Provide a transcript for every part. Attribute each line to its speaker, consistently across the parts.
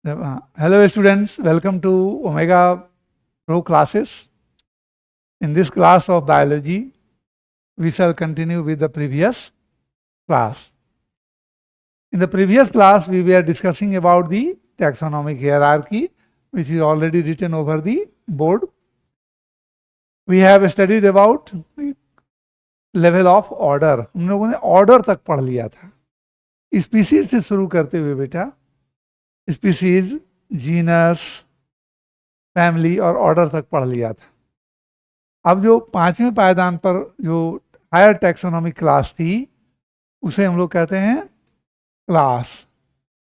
Speaker 1: Hello students, welcome to Omega Pro classes. In this class of biology, we shall continue with the previous class. In the previous class, we were discussing about the taxonomic hierarchy, which is already written over the board. We have studied about the level of order. हम लोगों ने order तक पढ़ लिया था. Species से शुरू करते हुए बेटा स्पीसीज, जीनस, फैमिली और ऑर्डर तक पढ़ लिया था. अब जो पांचवें पायदान पर जो हायर टैक्सोनॉमिक क्लास थी उसे हम लोग कहते हैं क्लास.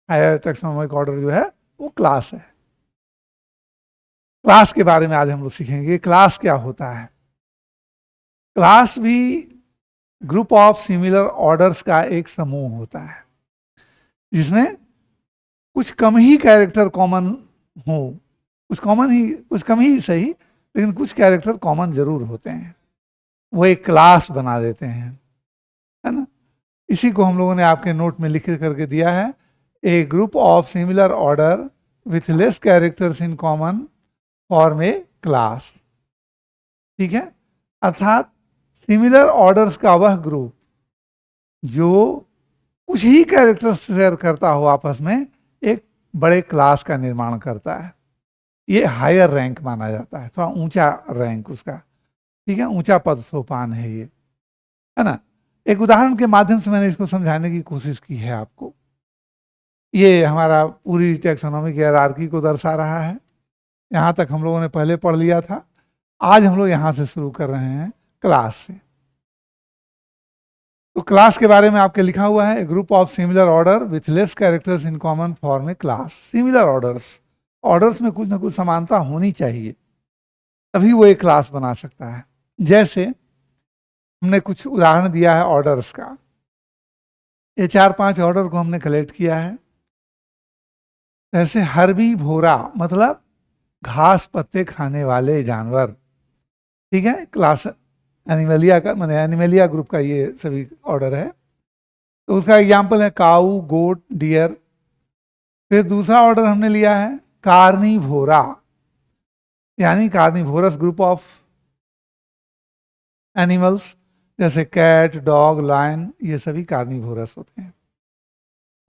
Speaker 1: हायर टैक्सोनॉमिक ऑर्डर जो है वो क्लास है. क्लास के बारे में आज हम लोग सीखेंगे. क्लास क्या होता है? क्लास भी ग्रुप ऑफ सिमिलर ऑर्डर्स का एक समूह होता है जिसमें कुछ कम ही कैरेक्टर कॉमन हो. कुछ कम ही सही, लेकिन कुछ कैरेक्टर कॉमन जरूर होते हैं. वो एक क्लास बना देते हैं, है ना. इसी को हम लोगों ने आपके नोट में लिख करके दिया है. A group of similar order with less characters in common form a class. ठीक है. अर्थात सिमिलर ऑर्डर्स का वह ग्रुप जो कुछ ही कैरेक्टर्स शेयर करता हो आपस में, एक बड़े क्लास का निर्माण करता है. ये हायर रैंक माना जाता है, थोड़ा ऊंचा रैंक उसका. ठीक है, ऊंचा पद सोपान है ये, है ना. एक उदाहरण के माध्यम से मैंने इसको समझाने की कोशिश की है आपको. ये हमारा पूरी टैक्सोनॉमिक हायरार्की को दर्शा रहा है. यहाँ तक हम लोगों ने पहले पढ़ लिया था. आज हम लोग यहाँ से शुरू कर रहे हैं क्लास से. तो क्लास के बारे में आपके लिखा हुआ है group of similar order with less characters in common form a class. Similar orders में कुछ ना कुछ समानता होनी चाहिए, तभी वो एक क्लास बना सकता है. जैसे हमने कुछ उदाहरण दिया है ऑर्डर्स का. ये 4-5 ऑर्डर को हमने कलेक्ट किया है. जैसे हर्बी भोरा मतलब घास पत्ते खाने वाले जानवर. ठीक है, क्लास एनिमलिया का, मैंने एनिमलिया ग्रुप का ये सभी ऑर्डर है. तो उसका एग्जाम्पल है काऊ, गोट, डियर. फिर दूसरा ऑर्डर हमने लिया है कार्निवोरा, यानी कार्निवोरस ग्रुप ऑफ एनिमल्स, जैसे कैट, डॉग, लायन, ये सभी कार्निवोरस होते हैं.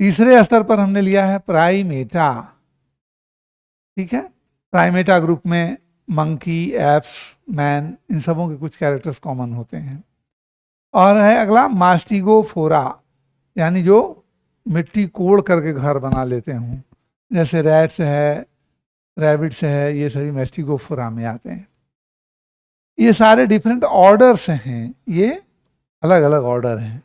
Speaker 1: तीसरे स्तर पर हमने लिया है प्राइमेटा. ठीक है, प्राइमेटा ग्रुप में मंकी, एप्स, मैन, इन सबों के कुछ कैरेक्टर्स कॉमन होते हैं. और है अगला मास्टिगोफोरा, यानी जो मिट्टी कोड़ करके घर बना लेते हों, जैसे रैट्स है, रैबिट्स है, ये सभी मास्टिगोफोरा में आते हैं. ये सारे डिफरेंट ऑर्डर्स हैं, ये अलग अलग ऑर्डर हैं,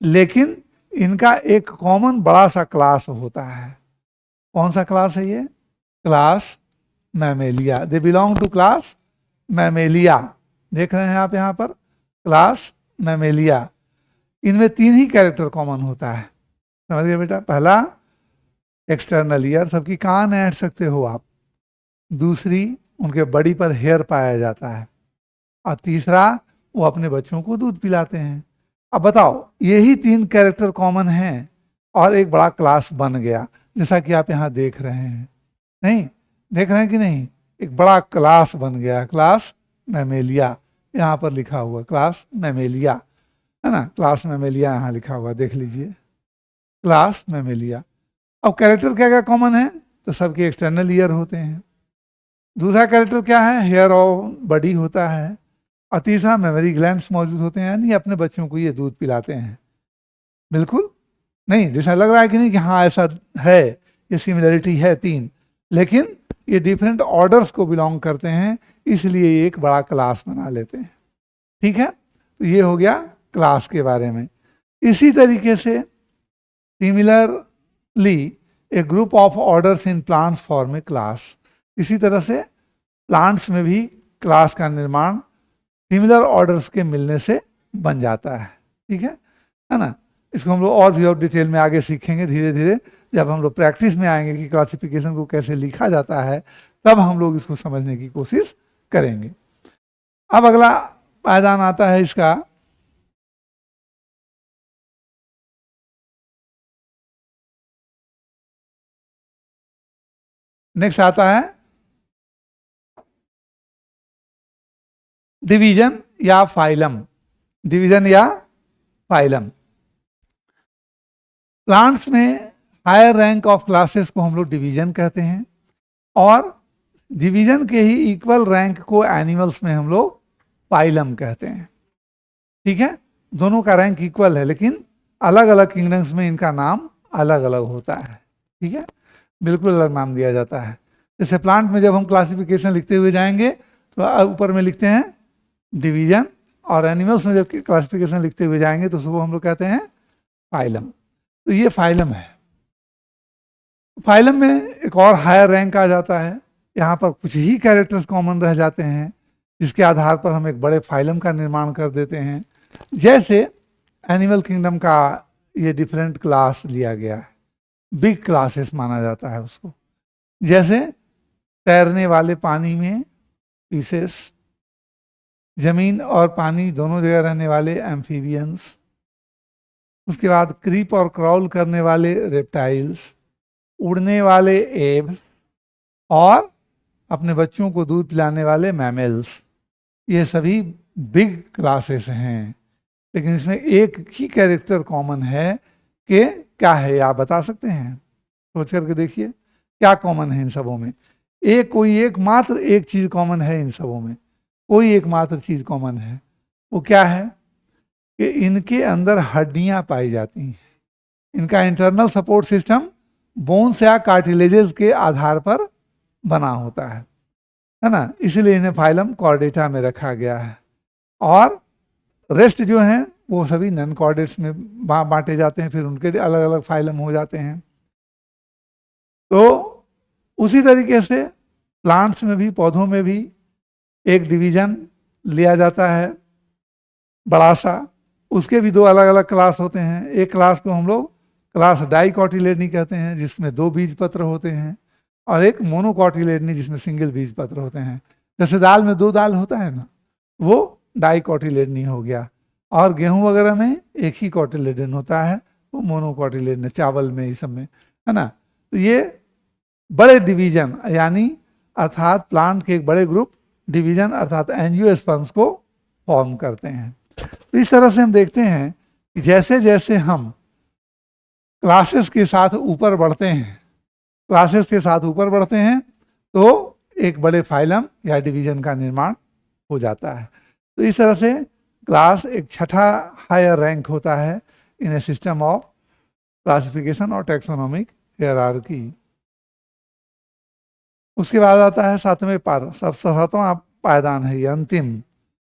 Speaker 1: लेकिन इनका एक कॉमन बड़ा सा क्लास होता है. कौन सा क्लास है ये? Class mammalia. They belong to class mammalia. देख रहे हैं आप यहाँ पर, क्लास मैमेलिया. इनमें 3 ही कैरेक्टर कॉमन होता है. समझ गए बेटा? पहला एक्सटर्नल ईयर, सबकी कान ऐंठ सकते हो आप. दूसरी, उनके बॉडी पर हेयर पाया जाता है. और तीसरा, वो अपने बच्चों को दूध पिलाते हैं. अब बताओ, यही 3 कैरेक्टर कॉमन हैं और एक बड़ा क्लास बन गया, जैसा कि आप यहाँ देख रहे हैं. नहीं देख रहे हैं कि नहीं? एक बड़ा क्लास बन गया, क्लास मैमेलिया. यहाँ पर लिखा हुआ क्लास मैमेलिया, है ना. क्लास मैमेलिया यहाँ लिखा हुआ, देख लीजिए, क्लास मैमेलिया. अब कैरेक्टर क्या क्या कॉमन है? तो सबके एक्सटर्नल ईयर होते हैं. दूसरा कैरेक्टर क्या है? हेयर और बॉडी होता है. और तीसरा, मेमोरी ग्लैंड्स मौजूद होते हैं, यानी अपने बच्चों को ये दूध पिलाते हैं. बिल्कुल नहीं, जैसा लग रहा है कि नहीं कि हाँ ऐसा है, ये सिमिलरिटी है 3, लेकिन ये डिफरेंट ऑर्डर्स को बिलोंग करते हैं, इसलिए एक बड़ा क्लास बना लेते हैं. ठीक है, तो ये हो गया क्लास के बारे में. इसी तरीके से similarly A group of orders in plants form a class. इसी तरह से प्लांट्स में भी क्लास का निर्माण सिमिलर ऑर्डर्स के मिलने से बन जाता है. ठीक है ना. इसको हम लोग और भी और डिटेल में आगे सीखेंगे धीरे धीरे. जब हम लोग प्रैक्टिस में आएंगे कि क्लासिफिकेशन को कैसे लिखा जाता है, तब हम लोग इसको समझने की कोशिश करेंगे. अब अगला पायदान आता है इसका नेक्स्ट आता है डिवीजन या फाइलम। डिवीजन या फाइलम, प्लांट्स में हायर रैंक ऑफ क्लासेस को हम लोग डिवीजन कहते हैं, और डिवीजन के ही इक्वल रैंक को एनिमल्स में हम लोग फाइलम कहते हैं। ठीक है, दोनों का रैंक इक्वल है, लेकिन अलग अलग किंगडम्स में इनका नाम अलग अलग होता है। ठीक है, बिल्कुल अलग नाम दिया जाता है। जैसे प्लांट में जब हम क्लासिफिकेशन लिखते हुए जाएंगे तो ऊपर में लिखते हैं डिवीजन, और एनिमल्स में जब क्लासिफिकेशन लिखते हुए जाएंगे तो उसको हम लोग कहते हैं फाइलम। तो ये फाइलम है। फाइलम में एक और हायर रैंक आ जाता है। यहाँ पर कुछ ही कैरेक्टर्स कॉमन रह जाते हैं जिसके आधार पर हम एक बड़े फाइलम का निर्माण कर देते हैं। जैसे एनिमल किंगडम का ये डिफरेंट क्लास लिया गया है, बिग क्लासेस माना जाता है उसको। जैसे तैरने वाले पानी में फिशेस, जमीन और पानी दोनों जगह रहने वाले एम्फीबियंस, उसके बाद क्रीप और क्रॉल करने वाले रेप्टाइल्स, उड़ने वाले एव्स, और अपने बच्चों को दूध पिलाने वाले मैमल्स। ये सभी बिग क्लासेस हैं, लेकिन इसमें एक ही कैरेक्टर कॉमन है कि क्या है, आप बता सकते हैं? सोच करके देखिए क्या कॉमन है इन सबों में। कोई एकमात्र एक चीज कॉमन है इन सबों में, कोई एकमात्र चीज कॉमन है। वो क्या है कि इनके अंदर हड्डियां पाई जाती हैं। इनका इंटरनल सपोर्ट सिस्टम बोन्स या कार्टिलेजेस के आधार पर बना होता है ना। इसलिए इन्हें फाइलम कॉर्डेटा में रखा गया है, और रेस्ट जो हैं वो सभी नॉन कॉर्डेट्स में बांटे जाते हैं, फिर उनके अलग अलग फाइलम हो जाते हैं। तो उसी तरीके से प्लांट्स में भी, पौधों में भी एक डिवीजन लिया जाता है बड़ा सा। उसके भी दो अलग अलग क्लास होते हैं। एक क्लास को हम लोग क्लास डाइकोटिलेडनी कहते हैं, जिसमें दो बीज पत्र होते हैं, और एक मोनोकोटिलेडनी जिसमें सिंगल बीज पत्र होते हैं। जैसे दाल में दो दाल होता है ना, वो डाइकोटिलेडनी हो गया, और गेहूं वगैरह में एक ही कोटिलेडन होता है, वो मोनोकोटिलेडन, चावल में, ये सब में, है ना। तो ये बड़े डिवीजन, यानी अर्थात प्लांट के एक बड़े ग्रुप डिवीजन अर्थात एंजियोस्पर्म्स को फॉर्म करते हैं। तो इस तरह से हम देखते हैं कि जैसे जैसे हम क्लासेस के साथ ऊपर बढ़ते हैं, क्लासेस के साथ ऊपर बढ़ते हैं, तो एक बड़े फाइलम या डिवीजन का निर्माण हो जाता है। तो इस तरह से क्लास एक छठा हायर रैंक होता है इन ए सिस्टम ऑफ क्लासिफिकेशन और टैक्सोनॉमिक हायरार्की। उसके बाद आता है सातवें पर, सातवां पायदान है ये, अंतिम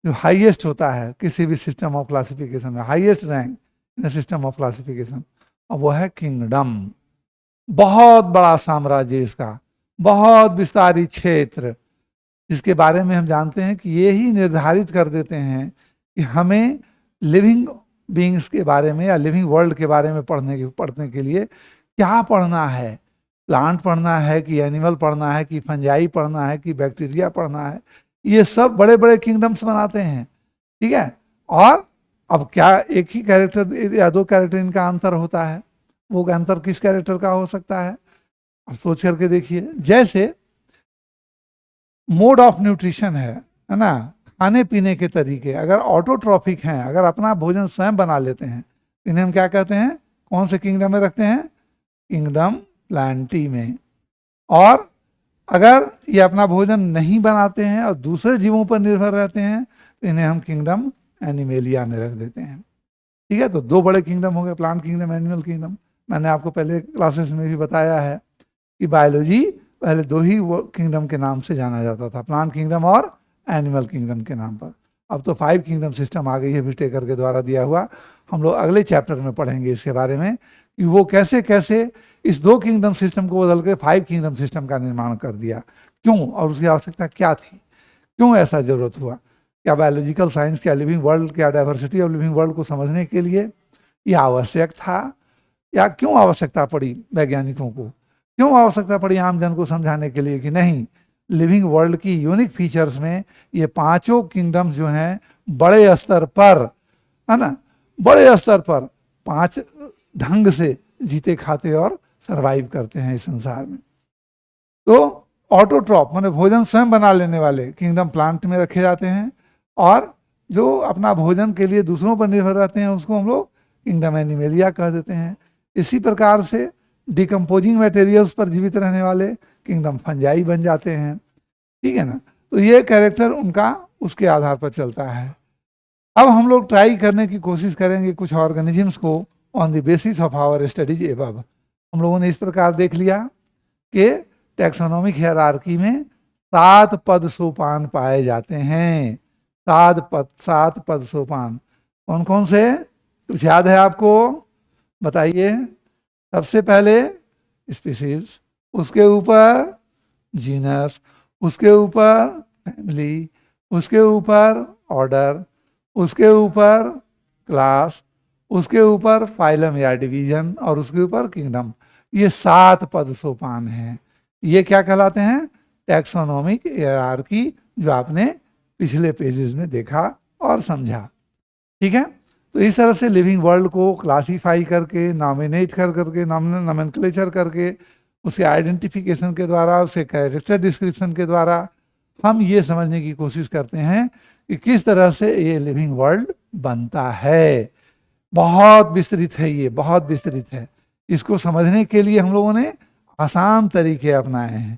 Speaker 1: जो हाईएस्ट होता है किसी भी सिस्टम ऑफ क्लासिफिकेशन में, highest rank in system of classification, और वो है किंगडम। बहुत बड़ा साम्राज्य इसका, बहुत विस्तारित क्षेत्र, जिसके बारे में हम जानते हैं कि ये ही निर्धारित कर देते हैं कि हमें लिविंग बीइंग्स के बारे में या लिविंग वर्ल्ड के बारे में पढ़ने के लिए क्या पढ़ना है। प्लांट पढ़ना है कि एनिमल पढ़ना है कि फंजाई पढ़ना है कि बैक्टीरिया पढ़ना है, ये सब बड़े बड़े किंगडम्स बनाते हैं। ठीक है, और अब क्या एक ही कैरेक्टर या दो कैरेक्टर इनका अंतर होता है, वो अंतर किस कैरेक्टर का हो सकता है? अब सोच करके देखिए। जैसे मोड ऑफ न्यूट्रिशन है ना, खाने पीने के तरीके अगर ऑटोट्रॉफिक हैं, अगर अपना भोजन स्वयं बना लेते हैं, इन्हें हम क्या कहते हैं, कौन से किंगडम में रखते हैं? किंगडम प्लांटी में। और अगर ये अपना भोजन नहीं बनाते हैं और दूसरे जीवों पर निर्भर रहते हैं, तो इन्हें हम किंगडम एनिमेलिया में रख देते हैं। ठीक है, तो दो बड़े किंगडम हो गए, प्लांट किंगडम, एनिमल किंगडम। मैंने आपको पहले क्लासेस में भी बताया है कि बायोलॉजी पहले दो ही किंगडम के नाम से जाना जाता था, प्लांट किंगडम और एनिमल किंगडम के नाम पर। अब तो 5 किंगडम सिस्टम आ गई है विटेकर के द्वारा दिया हुआ। हम लोग अगले चैप्टर में पढ़ेंगे इसके बारे में कि वो कैसे कैसे इस 2 किंगडम सिस्टम को बदल के 5 किंगडम सिस्टम का निर्माण कर दिया, क्यों, और उसकी आवश्यकता क्या थी, क्यों ऐसा जरूरत हुआ। क्या बायोलॉजिकल साइंस, क्या लिविंग वर्ल्ड, क्या डाइवर्सिटी ऑफ लिविंग वर्ल्ड को समझने के लिए यह आवश्यक था, या क्यों आवश्यकता पड़ी वैज्ञानिकों को, क्यों आवश्यकता पड़ी आम जन को समझाने के लिए कि नहीं, लिविंग वर्ल्ड की यूनिक फीचर्स में ये 5 किंगडम जो हैं बड़े स्तर पर, है ना, बड़े स्तर पर 5 ढंग से जीते खाते और सरवाइव करते हैं इस संसार में। तो ऑटोट्रॉप माने भोजन स्वयं बना लेने वाले किंगडम प्लांट में रखे जाते हैं, और जो अपना भोजन के लिए दूसरों पर निर्भर रहते हैं उसको हम लोग किंगडम एनिमेलिया कह देते हैं। इसी प्रकार से डिकम्पोजिंग मटेरियल्स पर जीवित रहने वाले किंगडम फंजाई बन जाते हैं, ठीक है ना। तो ये कैरेक्टर उनका उसके आधार पर चलता है। अब हम लोग ट्राई करने की कोशिश करेंगे कुछ ऑर्गेनिजम्स को on the basis of our studies above. हम लोगों ने इस प्रकार देख लिया कि टैक्सोनॉमिक हायरार्की में 7 पद सोपान पाए जाते हैं। 7 पद सोपान कौन कौन से, कुछ याद है आपको, बताइए। सबसे पहले स्पीसीज, उसके ऊपर जीनस, उसके ऊपर फैमिली, उसके ऊपर ऑर्डर, उसके ऊपर क्लास, उसके ऊपर फाइलम या डिवीजन, और उसके ऊपर किंगडम। ये 7 पद सोपान हैं। ये क्या कहलाते हैं, टैक्सोनॉमिक हायरार्की, जो आपने पिछले पेजेस में देखा और समझा, ठीक है। तो इस तरह से लिविंग वर्ल्ड को क्लासीफाई करके, नॉमिनेट कर करके, नॉमेनक्लेचर करके, उसके आइडेंटिफिकेशन के द्वारा, उसके कैरेक्टर डिस्क्रिप्शन के द्वारा हम ये समझने की कोशिश करते हैं कि किस तरह से ये लिविंग वर्ल्ड बनता है। बहुत विस्तृत है, ये बहुत विस्तृत है। इसको समझने के लिए हम लोगों ने आसान तरीके अपनाए हैं।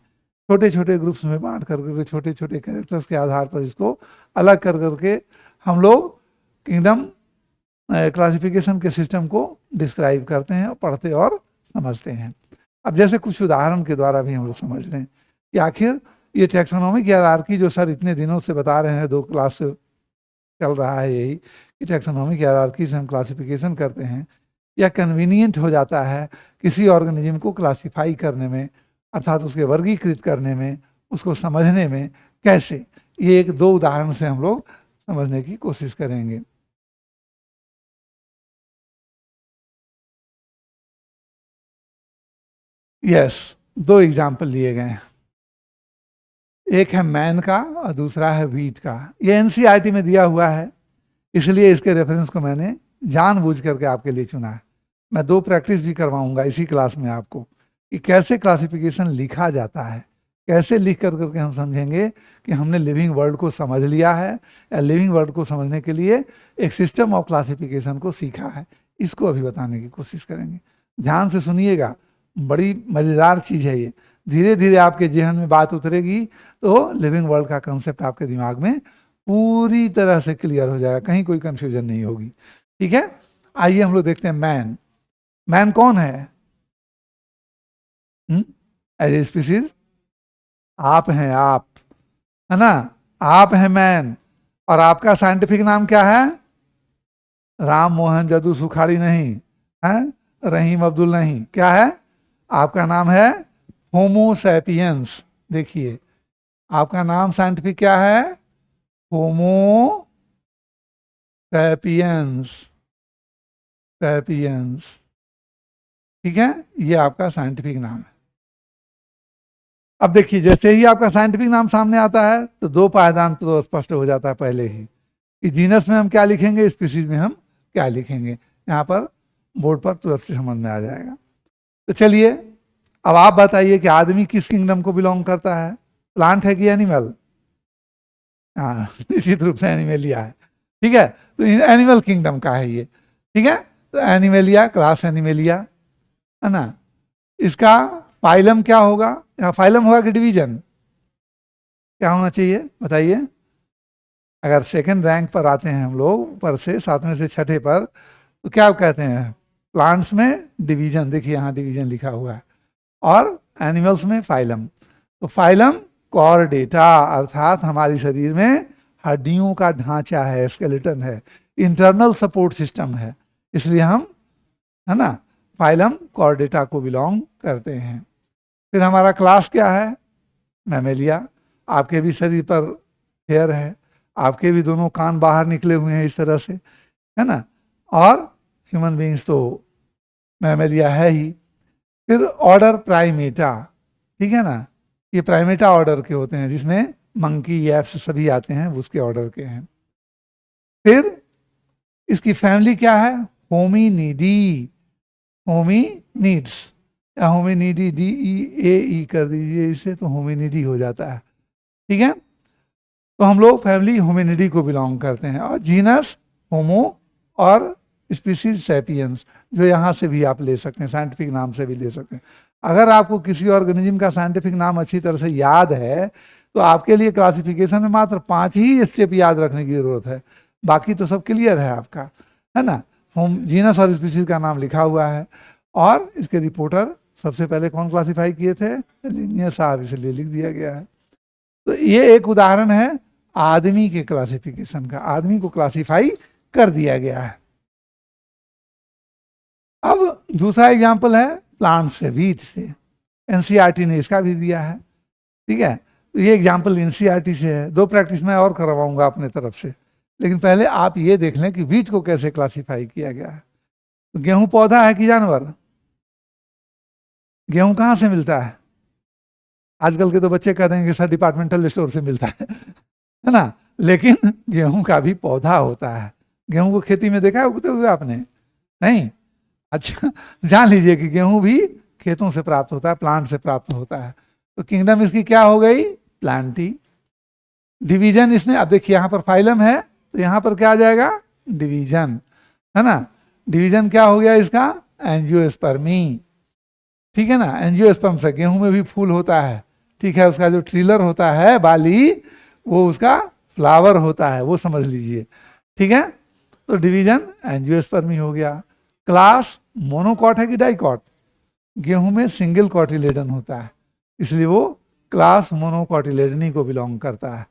Speaker 1: छोटे छोटे ग्रुप्स में बांट करके, छोटे छोटे कैरेक्टर्स के आधार पर इसको अलग कर करके हम लोग किंगडम क्लासिफिकेशन के सिस्टम को डिस्क्राइब करते हैं, पढ़ते और समझते हैं। अब जैसे कुछ उदाहरण के द्वारा भी हम लोग समझ लें कि आखिर ये टैक्सोनॉमिक हायरार्की जो सर इतने दिनों से बता रहे हैं, 2 क्लास से चल रहा है यही कि टैक्सोनॉमिक हायरार्की से हम क्लासिफिकेशन करते हैं, या कन्वीनियंट हो जाता है किसी ऑर्गेनिज्म को क्लासिफाई करने में, अर्थात उसके वर्गीकृत करने में, उसको समझने में कैसे। ये 1-2 उदाहरण से हम लोग समझने की कोशिश करेंगे। यस, 2 एग्जाम्पल लिए गए हैं। एक है मैन का और दूसरा है वीट का। ये एनसीईआरटी में दिया हुआ है, इसलिए इसके रेफरेंस को मैंने जानबूझ करके आपके लिए चुना है। मैं 2 प्रैक्टिस भी करवाऊंगा इसी क्लास में आपको कि कैसे क्लासिफिकेशन लिखा जाता है, कैसे लिख कर करके हम समझेंगे कि हमने लिविंग वर्ल्ड को समझ लिया है, या लिविंग वर्ल्ड को समझने के लिए एक सिस्टम ऑफ क्लासिफिकेशन को सीखा है। इसको अभी बताने की कोशिश करेंगे। ध्यान से सुनिएगा, बड़ी मज़ेदार चीज़ है ये। धीरे धीरे आपके जहन में बात उतरेगी तो लिविंग वर्ल्ड का कंसेप्ट आपके दिमाग में पूरी तरह से क्लियर हो जाएगा, कहीं कोई कंफ्यूजन नहीं होगी, ठीक है। आइए हम लोग देखते हैं मैन। मैन कौन है एज ए स्पीसीज? आप हैं, आप, है ना, आप हैं मैन। और आपका साइंटिफिक नाम क्या है? राम मोहन जदू सुखाड़ी नहीं है, रहीम अब्दुल नहीं, क्या है? आपका नाम है होमो सैपियंस। देखिए आपका नाम साइंटिफिक क्या है? होमो सैपियंस, सैपियंस, ठीक है। ये आपका साइंटिफिक नाम है। अब देखिए जैसे ही आपका साइंटिफिक नाम सामने आता है तो 2 पायदान तो स्पष्ट हो जाता है पहले ही कि जीनस में हम क्या लिखेंगे, स्पीसीज में हम क्या लिखेंगे। यहाँ पर बोर्ड पर तुरंत से समझ में आ जाएगा। तो चलिए अब आप बताइए कि आदमी किस किंगडम को बिलोंग करता है, प्लांट है कि एनिमल? हाँ, निश्चित रूप से एनिमेलिया है, ठीक है। तो एनिमल किंगडम का है ये, ठीक है। तो एनिमेलिया, क्लास एनिमेलिया, है ना। इसका फाइलम क्या होगा? यहाँ फाइलम होगा कि डिवीजन, क्या होना चाहिए बताइए? अगर सेकंड रैंक पर आते हैं हम लोग ऊपर से 7वें से 6ठे पर, तो क्या कहते हैं? प्लांट्स में डिवीजन, देखिए यहाँ डिवीजन लिखा हुआ है, और एनिमल्स में फाइलम। तो फाइलम कॉर्डेटा, अर्थात हमारे शरीर में हड्डियों का ढांचा है, स्केलेटन है, इंटरनल सपोर्ट सिस्टम है, इसलिए हम, है ना, फाइलम कॉर्डेटा को बिलोंग करते हैं। फिर हमारा क्लास क्या है? मैमेलिया। आपके भी शरीर पर हेयर है, आपके भी दोनों कान बाहर निकले हुए हैं इस तरह से, है ना। और ह्यूमन बीइंग्स तो मैमेलिया है ही। फिर ऑर्डर प्राइमेटा, ठीक है ना। ये प्राइमेटा ऑर्डर के होते हैं जिसमें मंकी, एप्स सभी आते हैं, उसके ऑर्डर के हैं। फिर इसकी फैमिली क्या है? होमिनिडी, होमिनीड्स, या होमिनिडी, DEAE कर दीजिए इसे तो होमिनिडी हो जाता है। ठीक है, तो हम लोग फैमिली होमिनिडी को बिलोंग करते हैं। और जीनस होमो और स्पीसीज सैपियंस, जो यहाँ से भी आप ले सकते हैं, साइंटिफिक नाम से भी ले सकते हैं। अगर आपको किसी ऑर्गेनिज्म का साइंटिफिक नाम अच्छी तरह से याद है तो आपके लिए क्लासिफिकेशन में मात्र 5 ही स्टेप याद रखने की जरूरत है, बाकी तो सब क्लियर है आपका, है ना। होम, जीनस और स्पीसीज का नाम लिखा हुआ है, और इसके रिपोर्टर सबसे पहले कौन क्लासिफाई किए थे, लिनियस साहब, इसलिए लिख दिया गया है। तो ये एक उदाहरण है आदमी के क्लासिफिकेशन का, आदमी को क्लासिफाई कर दिया गया है। अब दूसरा एग्जाम्पल है प्लांट से, वीट से। एनसीईआरटी ने इसका भी दिया है। ठीक है, तो ये एग्जाम्पल एनसीईआरटी से है। 2 प्रैक्टिस मैं और करवाऊंगा अपने तरफ से, लेकिन पहले आप ये देख लें कि वीट को कैसे क्लासिफाई किया गया है। तो गेहूं पौधा है कि जानवर? गेहूं कहाँ से मिलता है? आजकल के तो बच्चे कहते हैं कि सर डिपार्टमेंटल स्टोर से मिलता है ना, लेकिन गेहूं का भी पौधा होता है। गेहूं को खेती में देखा है उगते हुए आपने? नहीं। अच्छा, जान लीजिए कि गेहूं भी खेतों से प्राप्त होता है, प्लांट से प्राप्त होता है। तो किंगडम इसकी क्या हो गई? प्लांटी। डिवीजन इसमें, अब देखिए यहाँ पर फाइलम है तो यहाँ पर क्या आ जाएगा? डिवीजन, है ना। डिवीजन क्या हो गया इसका? एंजियोस्पर्मी। ठीक है ना, एंजियोस्पर्म से गेहूं में भी फूल होता है। ठीक है, उसका जो ट्रिलर होता है, बाली, वो उसका फ्लावर होता है, वो समझ लीजिए। ठीक है, तो डिवीजन एंजियोस्पर्मी हो गया। क्लास मोनोकॉट है कि डाइकॉट? गेहूं में सिंगल कॉटिलेडन होता है, इसलिए वो क्लास मोनोकॉटिलेडनी को बिलोंग करता है।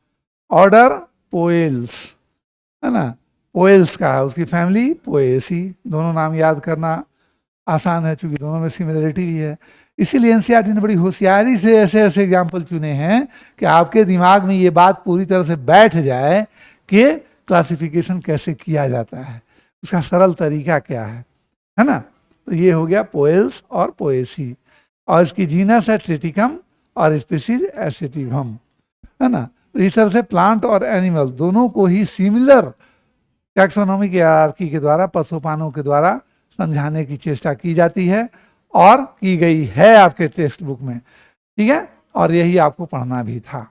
Speaker 1: ऑर्डर पोएल्स, है ना, पोएल्स का है। उसकी फैमिली पोएसी। दोनों नाम याद करना आसान है क्योंकि दोनों में सिमिलरिटी भी है। इसीलिए एनसीईआरटी ने बड़ी होशियारी से ऐसे ऐसे एग्जाम्पल चुने हैं कि आपके दिमाग में ये बात पूरी तरह से बैठ जाए कि क्लासिफिकेशन कैसे किया जाता है, उसका सरल तरीका क्या है ना। तो ये हो गया पोएल्स और पोएसी, और इसकी जीनस है ट्रिटिकम और स्पीसीज एसेटिवम, है ना। तो इस तरह से प्लांट और एनिमल दोनों को ही सिमिलर टैक्सोनॉमी की हायरार्की के द्वारा, पशुपानों के द्वारा समझाने की चेष्टा की जाती है और की गई है आपके टेक्स्ट बुक में। ठीक है, और यही आपको पढ़ना भी था।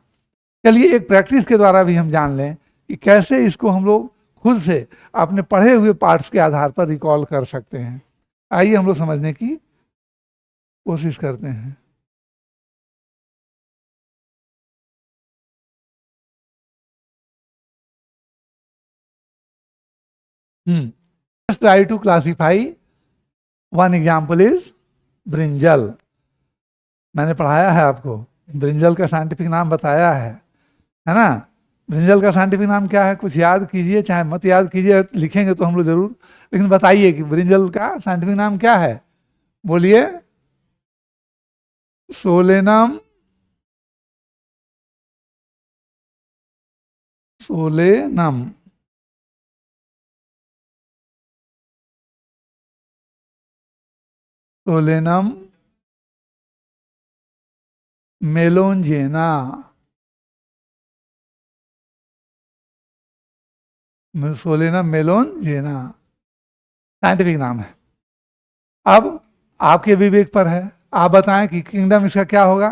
Speaker 1: चलिए एक प्रैक्टिस के द्वारा भी हम जान लें कि कैसे इसको हम लोग खुद से अपने पढ़े हुए पार्ट्स के आधार पर रिकॉल कर सकते हैं। आइए हम लोग समझने की कोशिश करते हैं। Just try to classify. One example is brinjal. मैंने पढ़ाया है आपको, ब्रिंजल का साइंटिफिक नाम बताया है ना। ब्रिंजल का साइंटिफिक नाम क्या है? कुछ याद कीजिए, चाहे मत याद कीजिए, लिखेंगे तो हम लोग जरूर, लेकिन बताइए कि ब्रिंजल का साइंटिफिक नाम क्या है? बोलिए। Solanum, Solanum. Solanum melongena, Solanum melongena scientific नाम है। अब आपके विवेक पर है, आप बताएं कि किंगडम इसका क्या होगा?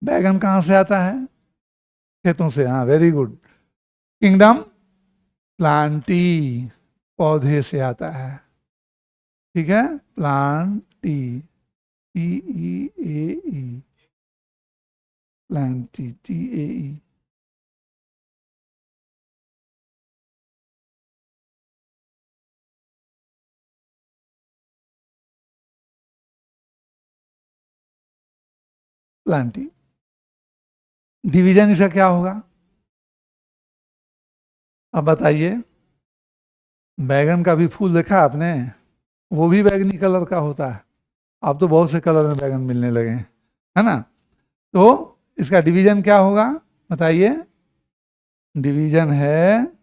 Speaker 1: बैगन कहां से आता है? खेतों से, हाँ, वेरी गुड। किंगडम प्लांटी, पौधे से आता है। ठीक है, Plantae, TEAE, Plantae, TAE। Plantae. Division इसका क्या होगा? अब बताइए। बैगन का भी फूल देखा आपने? वो भी बैगनी कलर का होता है। अब तो बहुत से कलर में बैगन मिलने लगे हैं, है ना। तो इसका डिवीजन क्या होगा बताइए? डिवीजन है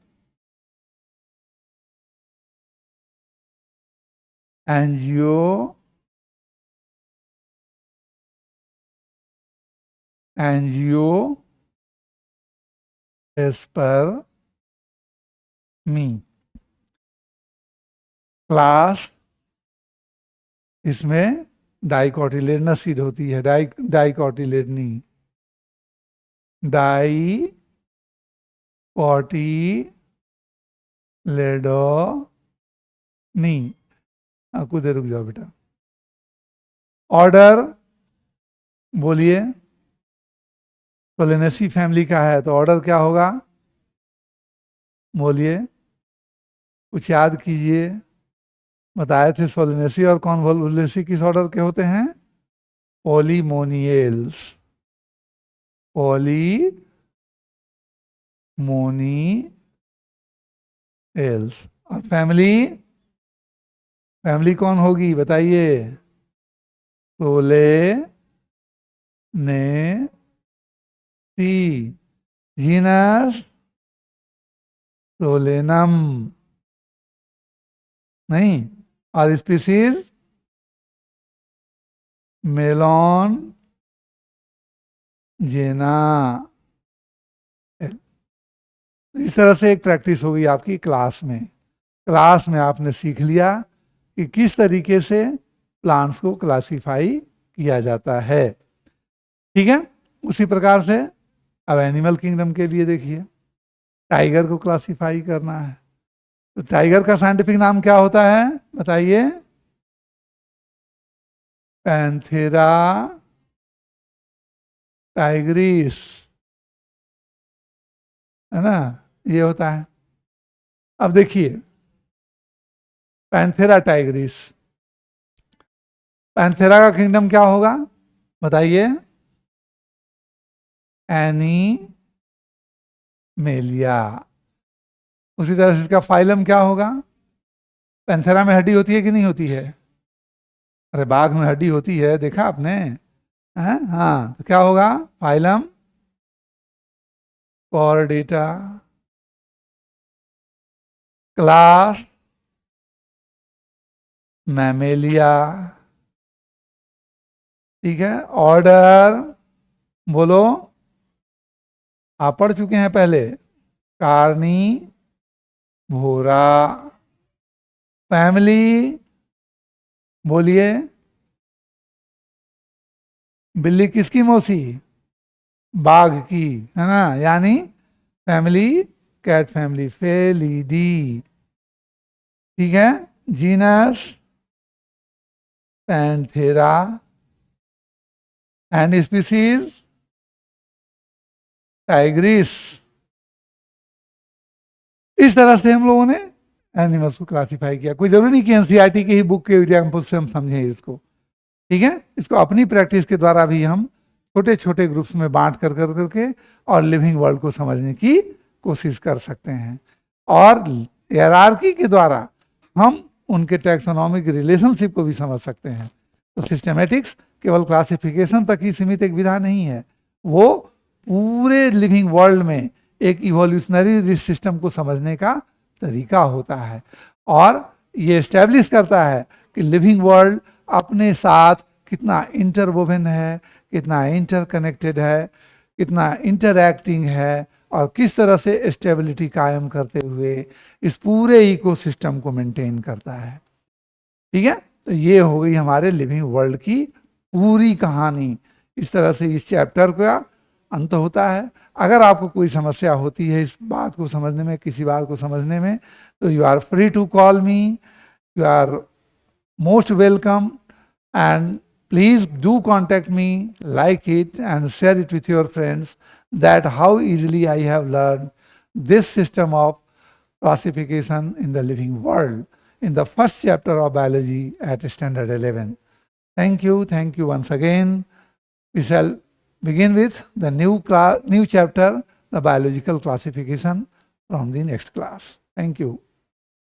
Speaker 1: एंजियो एंजियो एस्पर मी। क्लास इसमें डाइकोटिलेडनस सीड होती है, डाइकोटिलेडनी, डाइकोटिलेडोनी। कुछ देर रुक जाओ बेटा। ऑर्डर बोलिए, सोलेनेसी फैमिली का है तो ऑर्डर क्या होगा, बोलिए, कुछ याद कीजिए। बताए थे सोलेनेसी और कॉन्वोल्युलेसी किस ऑर्डर के होते हैं, पॉलीमोनियल्स, पॉलीमोनियल्स। और फैमिली कौन होगी बताइए, सोलेनेसी, जीनस सोलेनम, नहीं, और स्पीसीज मेलॉन जेना। इस तरह से एक प्रैक्टिस होगी आपकी क्लास में। क्लास में आपने सीख लिया कि किस तरीके से प्लांट्स को क्लासिफाई किया जाता है, ठीक है। उसी प्रकार से अब एनिमल किंगडम के लिए देखिए, टाइगर को क्लासिफाई करना है तो टाइगर का साइंटिफिक नाम क्या होता है बताइए, पैंथेरा टाइग्रिस, है ना, ये होता है। अब देखिए पैंथेरा टाइग्रिस, पैंथेरा का किंगडम क्या होगा बताइए, एनीमेलिया। उसी तरह से इसका फाइलम क्या होगा, पैंथेरा में हड्डी होती है कि नहीं होती है, अरे बाघ में हड्डी होती है, देखा आपने, है? हाँ, तो क्या होगा फाइलम कॉर्डेटा, क्लास मैमेलिया, ठीक है। ऑर्डर बोलो, आप पढ़ चुके हैं पहले, कार्निवोरा। फैमिली बोलिए, बिल्ली किसकी मौसी, बाघ की, है ना, यानी फैमिली कैट फैमिली, फेलिडी, ठीक है। Genus Panthera and species Tigris. इस तरह से हम लोगों ने एनिमल्स को क्लासिफाई किया। कोई जरूरी नहीं कि एनसीईआरटी की ही बुक के एग्जाम्पल से हम समझें इसको, ठीक है। इसको अपनी प्रैक्टिस के द्वारा भी हम छोटे छोटे ग्रुप्स में बांट कर करके और लिविंग वर्ल्ड को समझने की कोशिश कर सकते हैं। और हायरार्की के द्वारा हम उनके टैक्सोनॉमिक रिलेशनशिप को भी समझ सकते हैं। तो सिस्टमैटिक्स केवल क्लासिफिकेशन तक ही सीमित एक विधा नहीं है, वो पूरे लिविंग वर्ल्ड में एक इवोल्यूशनरी सिस्टम को समझने का तरीका होता है। और ये एस्टेब्लिश करता है कि लिविंग वर्ल्ड अपने साथ कितना इंटरवोवेन है, कितना इंटरकनेक्टेड है, कितना इंटरैक्टिंग है, और किस तरह से स्टेबिलिटी कायम करते हुए इस पूरे इकोसिस्टम को मेंटेन करता है, ठीक है। तो ये हो गई हमारे लिविंग वर्ल्ड की पूरी कहानी। इस तरह से इस चैप्टर का अंत होता है। अगर आपको कोई समस्या होती है इस बात को समझने में, किसी बात को समझने में, तो you are free to call me, you are most welcome, and please do contact me, like it and share it with your friends, that how easily I have learned this system of classification in the living world in the first chapter of biology at standard 11. Thank you once again. We shall begin with the new chapter, the biological classification, from the next class. Thank you.